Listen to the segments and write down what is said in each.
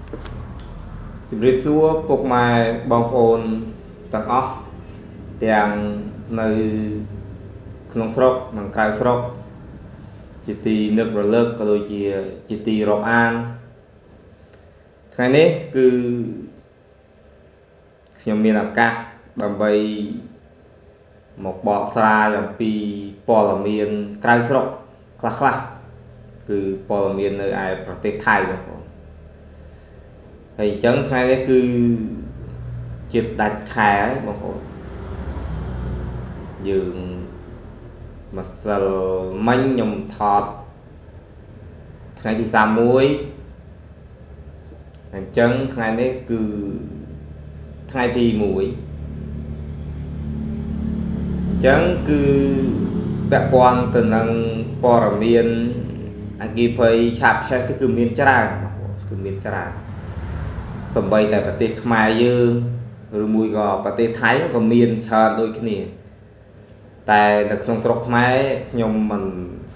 ជំរាបសួរពុកម៉ែបងប្អូនទាំងអស់ទាំងនៅក្នុងស្រុកនិងក្រៅស្រុកជាទីនឹករលឹកក៏ដូចជាទីរាប់អានថ្ងៃនេះគឺខ្ញុំមានឱកាសដើម្បីមកបកស្រាយអំពីព័ត៌មានក្រៅស្រុកខ្លះគឺព័ត៌មាននៅឯប្រទេសថៃបងប្អូនហើយអញ្ចឹងថ្ងៃនេះគឺជាដាច់ខែហើយបងប្អូនយើងម្សិលមិញខ្ញុំថតថ្ងៃទី31អញ្ចឹងថ្ងៃនេះគឺថ្ងៃទី1អញ្ចឹងគឺពាក់ព័ន្ធទៅនឹងព័ត៌មានអគ្គិភ័យឆាបឆេះគឺមានច្រើនបងប្អូនគឺមានច្រើនសម្បីតែប្រទេសខ្មែរយើងឬមួយក៏ប្រទេសថៃក៏មានច្រើនដូចគ្នាតែនៅក្នុងស្រុកខ្មែរខ្ញុំមិន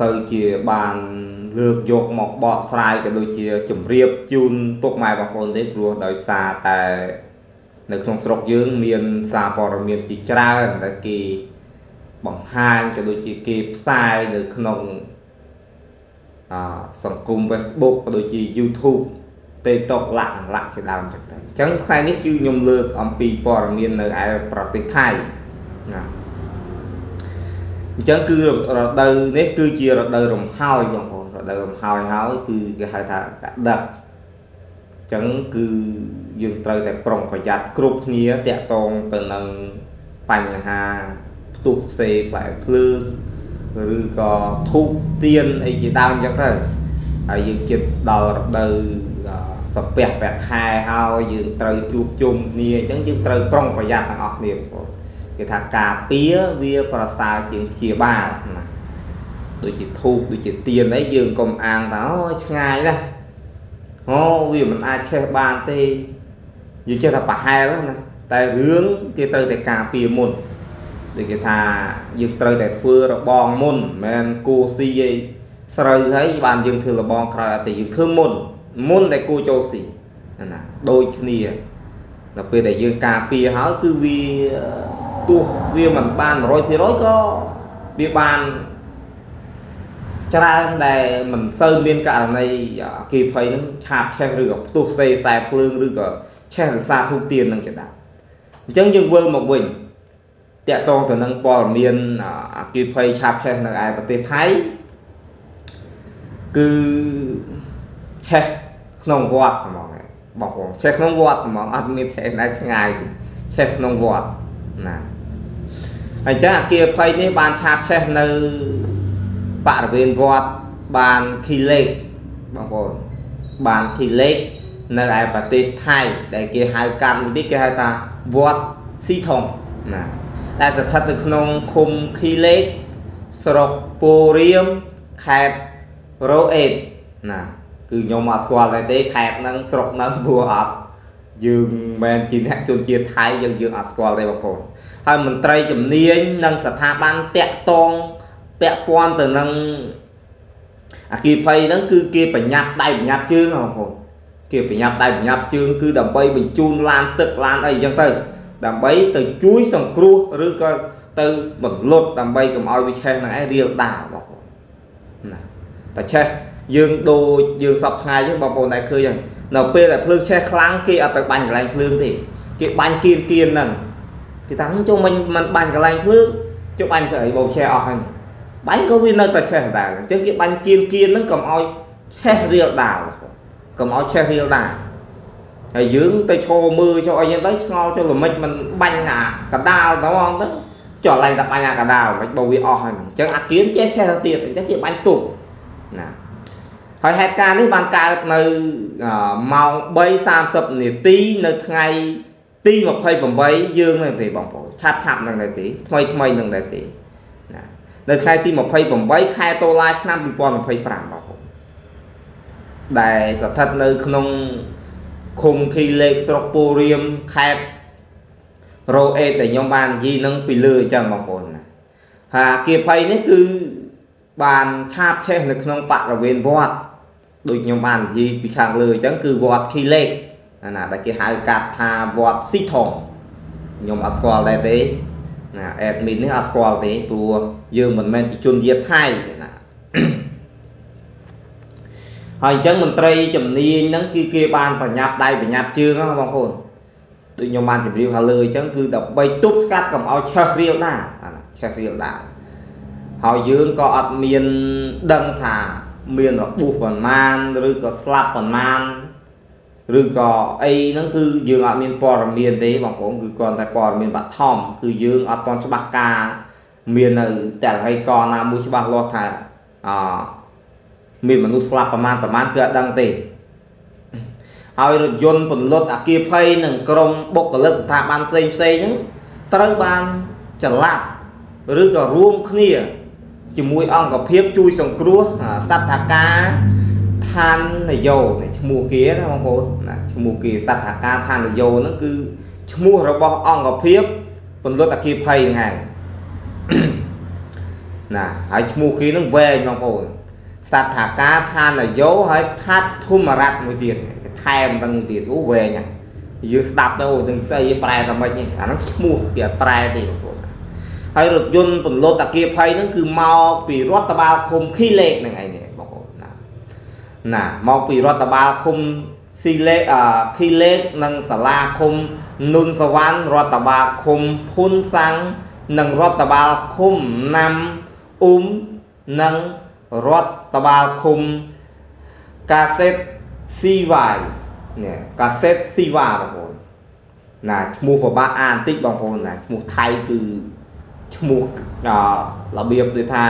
សូវជាបានលើកយកមកបកស្រាយក៏ដូចជាជម្រាបជូនពុកម៉ែបងប្អូនទេព្រោះដោយសារតែនៅក្នុងស្រុកយើងមានសារព័ត៌មានជាច្រើនដែលគេបង្ហាញក៏ដូចជាគេផ្សាយនៅក្នុងសង្គម Facebook ក៏ដូចជា YouTube TikTok ឡាក់ជាដើមចឹងទៅអញ្ចឹងថ្ងៃនេះគឺខ្ញុំលើកអំពីព័ត៌មាននៅឯប្រទេសថៃណាអញ្ចឹងគឺរដូវនេះគឺជារដូវរំហើយបងប្អូនរដូវរំហើយគឺគេហៅថាកដឹកអញ្ចឹងគឺយើងត្រូវតែប្រុងប្រយ័ត្នគ្រប់គ្នាតាក់ទងទៅនឹងបញ្ហាផ្ទុះផ្សេងផ្លែភ្លើងឬក៏ធូបទៀនអីជាដើមអញ្ចឹងទៅហើយយើងជិតដល់រដូវសំពះប្រាក់ខែហើយយើងត្រូវជួបជុំគ្នាអញ្ចឹងយើងត្រូវប្រុងប្រយ័ត្នទាំងអស់គ្នាបងប្អូនគេថាការពារវាប្រសើរជាងព្យាបាលណាដូចជាធូបដូចជាទៀនអីយើងកុំអាងថាអូឆ្ងាយណាស់អូវាមិនអាចឆេះបានទេយើងចេះតែប្រហែលណាតែរឿងគេត្រូវតែការពារមុនដូចគេថាយើងត្រូវតែធ្វើរបងមុនមិនមែនគោស៊ីអីស្រូវហើយបានយើងធ្វើរបងក្រោយអត់ទេយើងធ្វើមុនតែគោចូលស៊ីណាដូចគ្នាដល់ពេលដែលយើងការពារហើយគឺវាទោះវាមិនបាន 100% ក៏វាបានច្រើនដែលមិនសូវមានករណីអគ្គិភ័យនឹងឆាបឆេះឬក៏ផ្ទុះផ្សេងខ្សែភ្លើងឬក៏ឆេះរសាធូបទៀននឹងជាដើមអញ្ចឹងយើងវិលមកវិញតាក់ទងទៅនឹងព័ត៌មានអគ្គិភ័យឆាបឆេះនៅឯប្រទេសថៃគឺឆេះក្នុងវត្តហ្មងបងប្អូនឆេះក្នុងវត្តហ្មងអត់មានឆេះណាឆ្ងាយទេឆេះក្នុងវត្តណាអញ្ចឹងអគ្គិភ័យនេះបានឆាបឆេះនៅបរិវេណវត្តបានខីលេកបងប្អូនបានខីលេកនៅឯប្រទេសថៃដែលគេហៅកាន់មួយនេះគេហៅថាវត្តស៊ីថងណាដែលស្ថិតនៅក្នុងឃុំខីលេកស្រុកពោរៀមខេត្តរ៉ូអេតណាគឺខ្ញុំអត់ស្គាល់ទេខេត្តហ្នឹងស្រុកហ្នឹងព្រោះអត់យើងមិនជាអ្នកជនជាតិថៃយើងអត់ស្គាល់ទេបងប្អូនហើយមន្ត្រីជំនាញនិងស្ថាប័នតាក់ទងពាក់ព័ន្ធទៅនឹងអគ្គិភ័យហ្នឹងគឺគេប្រញាប់ដៃប្រញាប់ជើងបងប្អូនគេប្រញាប់ដៃប្រញាប់ជើងគឺដើម្បីបញ្ជូនឡានទឹកឡានអីអញ្ចឹងទៅដើម្បីទៅជួយសង្គ្រោះឬក៏ទៅបន្លត់ដើម្បីកុំឲ្យវាឆេះនឹងឯងរៀលដាលបងប្អូនណាតែឆេះយើងដូចយើងសពថ្ងៃអញ្ចឹងបងប្អូនដែរឃើញហើយនៅពេលដែលភ្លើងឆេះខ្លាំងគេអត់ទៅបាញ់កន្លែងភ្លើងទេគេបាញ់គៀនហ្នឹងគេថាចុះមិនបាញ់កន្លែងភ្លើងចុះបាញ់ទៅអីបោកឆេះអស់ហើយបាញ់ក៏វានៅតែឆេះដែរអញ្ចឹងគេបាញ់គៀនហ្នឹងកុំឲ្យឆេះរៀលដាលកុំឲ្យឆេះរៀលដាលហើយយើងទៅឈរមើលចុះអីហ្នឹងទៅឆ្ងល់ចុះល្មិចមិនបាញ់អាកដាលទៅហ្មងទៅចុះឡើងតែបាញ់អាកដាលមិនបើវាអស់ហើយអញ្ចឹងអាគៀនចេះឆេះទៅទៀតអញ្ចឹងគេបាញ់ទប់ណាហើយហេតុការណ៍នេះបានកើតនៅម៉ោង 3:30 នាទីនៅថ្ងៃទី28យើងហ្នឹងទេបងប្អូនឆាប់ហ្នឹងដែរទេថ្មីហ្នឹងដែរទេណានៅថ្ងៃទី28ខែតុលាឆ្នាំ2025បងប្អូនដែលស្ថិតនៅក្នុងឃុំខីលេកស្រុកពោរៀមខេត្តរ៉ូអេតដែលខ្ញុំបាននិយាយនឹងពីលើអញ្ចឹងបងប្អូនណាហើយអគ្គិភ័យនេះគឺបានឆាបឆេះនៅក្នុងបរិវេណវត្ត đôi nhóm bàn gì bị khang lười chẳng cứ vọt khi lên là đại kia hai cát thà vọt xích thòng nhóm asphalt đây đấy là admin này asphalt đấy vừa dương mình men thì chôn diệt thay hồi chẳng mình tray chấm niên nắng kia bàn phải nhập đây phải nhập chưa có không hồn đôi nhóm bàn chấm riêu hà lười chẳng cứ đập bay túp cát cầm ao chơi riêu na chơi riêu đã hồi dương có admin đăng thả miền là buộc phần man rồi có slap phần man rồi có ấy nó cứ dương ở miền bò miền đấy bằng cũng cứ còn tại bò miền bát thom cứ dương ở toàn cho bạc ca miền ởแต่hay còn là mua cho bạc lo thà miền mà nu slap phần man cứ đăng tìហើយរថយន្តពលរដ្ឋអាគារភ័យនិងក្រុមបុគ្គលិកស្ថាប័នផ្សេងហ្នឹងត្រូវបានចល័តឬក៏រួមគ្នាជាមួយអង្គភាពជួយសង្គ្រោះសត្វថាការឋាននយោបាយឈ្មោះគេណាបងប្អូនណាឈ្មោះគេសត្វថាការឋាននយោបាយហ្នឹងគឺឈ្មោះរបស់អង្គភាពពលរដ្ឋអាគារភ័យហ្នឹងហើយណាហើយឈ្មោះគេហ្នឹងវែងបងប្អូនសត្វថាការឋាននយោបាយហើយផាត់ធម្មរតមួយទៀតថែមទាំងមួយទៀតអូវែងហ្នឹងយើងស្ដាប់ទៅអូទាំងស្អីប្រែតែម៉េចនេះអាហ្នឹងឈ្មោះគេប្រែទេបងប្អូនហើយរថយន្តពលរដ្ឋអាគារភ័យហ្នឹងគឺមកពីរដ្ឋបាលឃុំខីលេខហ្នឹងឯនេះបងប្អូនណាមកពីរដ្ឋបាលឃុំស៊ីលេខីលេខនិងសាលាឃុំនុនសវណ្ណរដ្ឋបាលឃុំភុនសាំងនិងរដ្ឋបាលឃុំណាំអ៊ុំនិងរដ្ឋបាលឃុំកាសេតស៊ីវ៉ាយនេះកាសេតស៊ីវ៉ាបងប្អូនណាឈ្មោះពិបាកអានបន្តិចបងប្អូនណាឈ្មោះថៃគឺឈ្មោះរបៀបដូចថា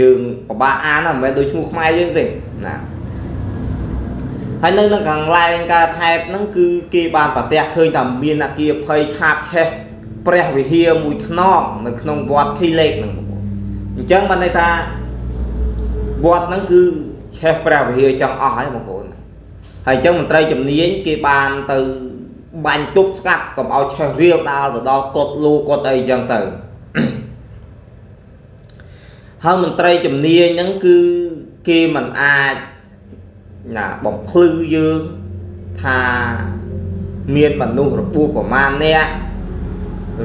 យើងពិបាកអានមិនមែនដូចឈ្មោះខ្មែរយើងទេណាហើយនៅក្នុងកន្លែងការថែបហ្នឹងគឺគេបានប្រទះឃើញថាមានអគារភ័យឆាបឆេះព្រះវិហារមួយខ្នងនៅក្នុងវត្តខីលេខហ្នឹងបងប្អូនអញ្ចឹងបានន័យថាវត្តហ្នឹងគឺឆេះព្រះវិហារចង់អស់ហើយបងប្អូនហើយអញ្ចឹងមន្ត្រីជំនាញគេបានទៅបាញ់ទប់ស្កាត់កុំឲ្យឆេះរៀលដាល់ទៅដល់កុដលូកុដអីអញ្ចឹងទៅហើយមន្ត្រីជំនាញហ្នឹងគឺគេមិនអាចណាបំភ្លឺយើងថាមានមនុស្សរបួសប្រមាណអ្នក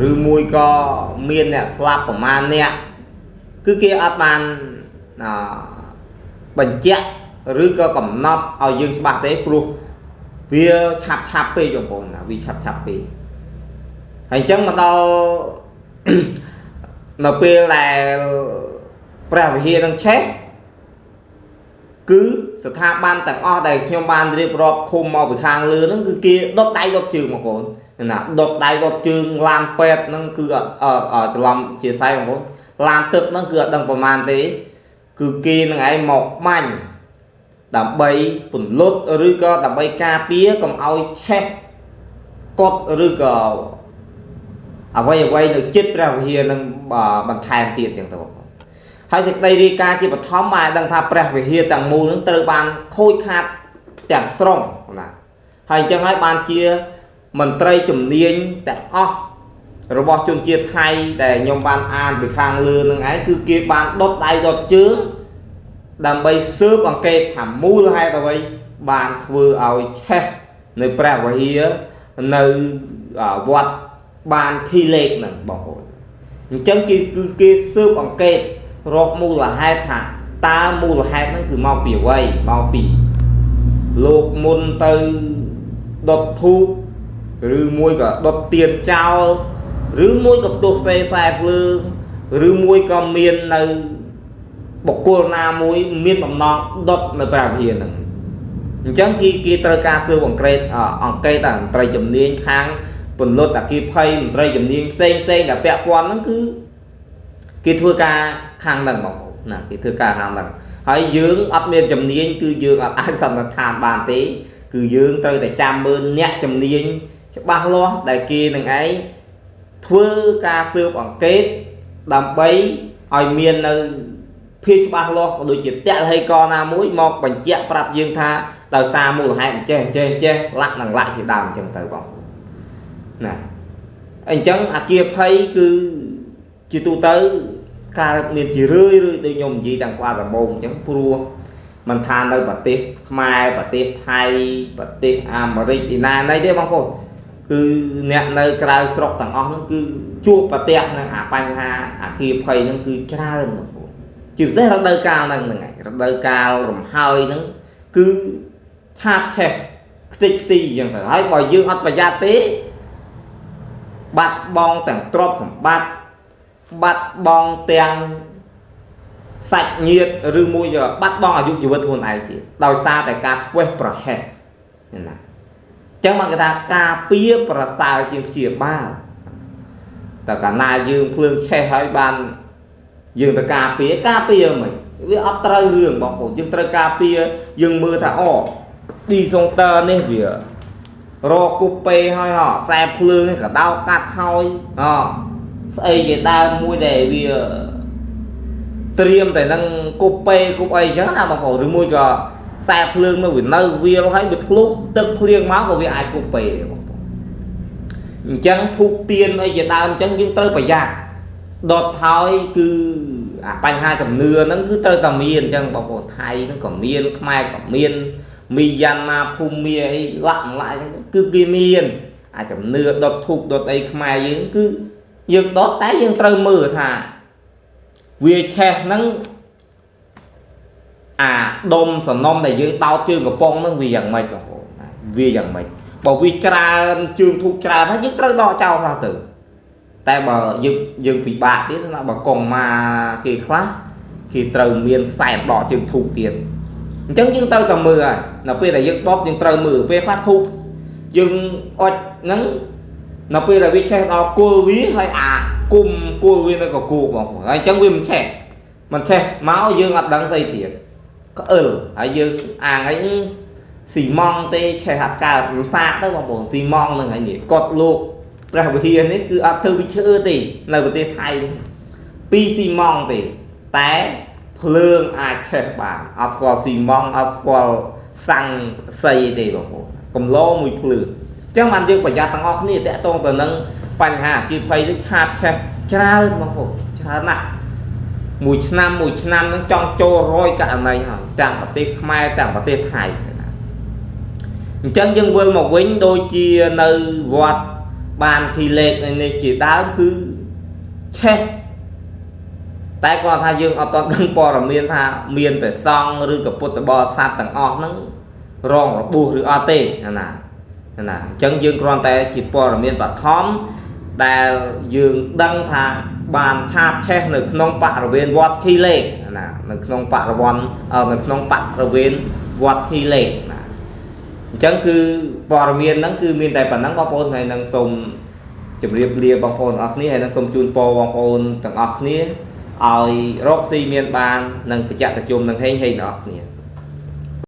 ឬមួយក៏មានអ្នកស្លាប់ប្រមាណអ្នកគឺគេអត់បានបញ្ជាក់ឬក៏កំណត់ឲ្យយើងច្បាស់ទេព្រោះវាឆាប់ពេកបងប្អូនណាវាឆាប់ពេកហើយអញ្ចឹងមកដល់នៅពេលដែលព្រះវិហារនឹងឆេះគឺស្ថាប័នទាំងអស់ដែលខ្ញុំបានរៀបរាប់ឃុំមកពីខាងលើហ្នឹងគឺគេដុតដៃដុតជើងបងប្អូនណាដុតដៃដុតជើងឡានពេទ្យហ្នឹងគឺអត់ច្រឡំជាស្អីបងប្អូនឡានទឹកហ្នឹងគឺអត់ដឹងប្រមាណទេគឺគេនឹងឯងមកបាញ់ដើម្បីពន្លត់ឬក៏ដើម្បីការពារកុំឲ្យឆេះកត់ឬក៏អ្វីនៅចិត្តព្រះវិហារនឹងបន្ថែមទៀតចឹងទៅបងប្អូនហើយសេចក្តីរាយការណ៍ជាបឋមបានដឹងថាព្រះវិហារទាំងមូលនឹងត្រូវបានខូចខាតទាំងស្រុងណាហើយអញ្ចឹងហើយបានជាមន្ត្រីជំនាញទាំងអស់របស់ជនជាតិថៃដែលខ្ញុំបានអានពីខាងលើនឹងឯងគឺគេបានដុតដៃដុតជើងដើម្បីស៊ើបអង្កេតថាមូលហេតុអ្វីបានធ្វើឲ្យឆេះនៅព្រះវិហារនៅវត្តបានខីលេខហ្នឹងបងប្អូនអញ្ចឹងគឺគេស៊ើបអង្កេតរកមូលហេតុថាតើមូលហេតុហ្នឹងគឺមកពីអ្វីមកពីលោកមុនទៅដុតធូបឬមួយក៏ដុតទៀនចោលឬមួយក៏ផ្ទុះសេខ្សែភ្លើងឬមួយក៏មាននៅបុគ្គលណាមួយមានបំណងដុតនៅព្រះវិហារហ្នឹងអញ្ចឹងគេត្រូវការស៊ើបអង្កេតមន្ត្រីជំនាញខាងពន្លត់អគ្គិភ័យមន្ត្រីជំនាញផ្សេងដែលពាក់ព័ន្ធហ្នឹងគឺគេធ្វើការខាងហ្នឹងបងប្អូនណាគេធ្វើការខាងហ្នឹងហើយយើងអត់មានជំនាញគឺយើងអត់អាចសន្និដ្ឋានបានទេគឺយើងត្រូវតែចាំមើលអ្នកជំនាញច្បាស់លាស់ដែលគេនឹងឯងធ្វើការស៊ើបអង្កេតដើម្បីឲ្យមាននៅភាពច្បាស់លាស់ក៏ដូចជាតលហេកណាមួយមកបញ្ជាក់ប្រាប់យើងថាដោយសារមូលហេតុអញ្ចេះលាក់នឹងលាក់ជាដើមអញ្ចឹងទៅបងណាអញ្ចឹងអាគារភ័យគឺជាទូទៅការមានជារឿយដូចខ្ញុំនិយាយតាំងពីដំបូងអញ្ចឹងព្រោះ มันทานในประเทศខ្មែរប្រទេសថៃប្រទេសអាមេរិកឯណាណីទេបងប្អូនគឺអ្នកនៅក្រៅស្រុកទាំងអស់ហ្នឹងគឺជួបប្រទះនឹងអាបញ្ហាអាគារភ័យហ្នឹងគឺច្រើនបងប្អូនជាពិសេសរដូវកាលហ្នឹងហ្នឹងហើយរដូវកាលរំហើយហ្នឹងគឺឆាបឆេះខ្ទេចខ្ទីអញ្ចឹងទៅហើយបើយើងអត់ប្រយ័ត្នទេបាត់បង់ទាំងទ្រព្យសម្បត្តិបាត់បង់ទាំងសាច់ញាតិឬមួយបាត់បង់អាយុជីវិតខ្លួនឯងទៀតដោយសារតែការធ្វេសប្រហែសណាអញ្ចឹងមកគេថាការពារប្រសើរជាងព្យាបាលតែកាលណាយើងភ្លើងឆេះហើយបានយើងទៅការពារមិនវាអត់ត្រូវរឿងបងប្អូនយើងត្រូវការពារយើងមើលថាអូឌីសុងទ័រនេះវារកគប់ពេហើយខ្សែភ្លើងនេះក៏ដោកាត់ហើយស្អីជាដើមមួយដែលវាត្រៀមតែនឹងគប់ពេគប់អីចឹងណាបងប្អូនឬមួយក៏ខ្សែភ្លើងនោះវានៅវាលហើយវាធ្លុះទឹកភ្លៀងមកក៏វាអាចគប់ពេដែរបងប្អូនអញ្ចឹងធូបទៀនអីជាដើមអញ្ចឹងយើងត្រូវប្រយ័ត្នដុតហើយគឺអាបញ្ហាជំនឿហ្នឹងគឺត្រូវតែមានអញ្ចឹងបងប្អូនថៃហ្នឹងក៏មានខ្មែរក៏មានមីយ៉ាន់ម៉ាភូមាអីឡាក់ម្លាយគឺគេមានអាជំនឿដុតធូបដុតអីខ្មែរយើងគឺយើងដុតតែយើងត្រូវមើលថាវាឆេះហ្នឹងអាដុំសំណុំដែលយើងដោតជើងកំប៉ុងហ្នឹងវាយ៉ាងម៉េចបងប្អូនវាយ៉ាងម៉េចបើវាច្រើនជើងធូបច្រើនហើយយើងត្រូវដកចោលថាទៅតែបើយើងពិបាកទៀតណាបើកងមកគេខ្លះគេត្រូវមានខ្សែដកជើងធូបទៀតអញ្ចឹងយើងត្រូវតែមើលហើយនៅពេលដែលយើងដុតយើងត្រូវមើលពេលខ្លះធូបយើងអុចហ្នឹងនៅពេលដែលវាឆេះដល់គល់វាហើយអាគុំគល់វានៅកគោកបងប្អូនហើយអញ្ចឹងវាមិនឆេះមកយើងអត់ដឹងស្អីទៀតក្អិលហើយយើងអាងអីស៊ីម៉ង់ទេឆេះអត់កើតមិនសាកទៅបងប្អូនស៊ីម៉ង់ហ្នឹងហើយនេះកត់លោកព្រះវិហារនេះគឺអត់ធ្វើវិឈើទេនៅប្រទេសថៃពីស៊ីម៉ង់ទេតែភ្លើងអាចឆេះបានអត់ស្គាល់ស៊ីម៉ង់អត់ស្គាល់សាំងសីទេបងប្អូនកំឡោមួយភ្លើងអញ្ចឹងបានយើងប្រយ័ត្នទាំងអស់គ្នាតកតងទៅនឹងបញ្ហាអគ្គិភ័យនេះឆាបឆេះច្រើនបងប្អូនច្រើនណាស់មួយឆ្នាំហ្នឹងចង់ចូល100ករណីហើយទាំងប្រទេសខ្មែរទាំងប្រទេសថៃអញ្ចឹងយើងវិលមកវិញដូចជានៅវត្តបានធីលេខនេះជាដើមគឺឆេះតែគាត់ថាយើងអត់ទាន់ដឹងព័ត៌មានថាមានព្រះសង្ឃឬក៏ពុទ្ធបរិស័ទទាំងអស់ហ្នឹងរងរបួសឬអត់ទេណាអញ្ចឹងយើងគ្រាន់តែជាព័ត៌មានបឋមដែលយើងដឹងថាបានឆាបឆេះនៅក្នុងបរិវេណវត្តធីលេខណានៅក្នុងបរិវេណវត្តធីលេខណាអញ្ចឹងគឺព័ត៌មានហ្នឹងគឺមានតែប៉ុណ្ណឹងបងប្អូនហើយនឹងសូមជម្រាបលាបងប្អូនអរគ្នាហើយនឹងសូមជូនពរបងប្អូនទាំងអស់គ្នាឲ្យរកស៊ីមានបាននិងបច្ចៈប្រជុំនឹងហេងទាំងអស់គ្នា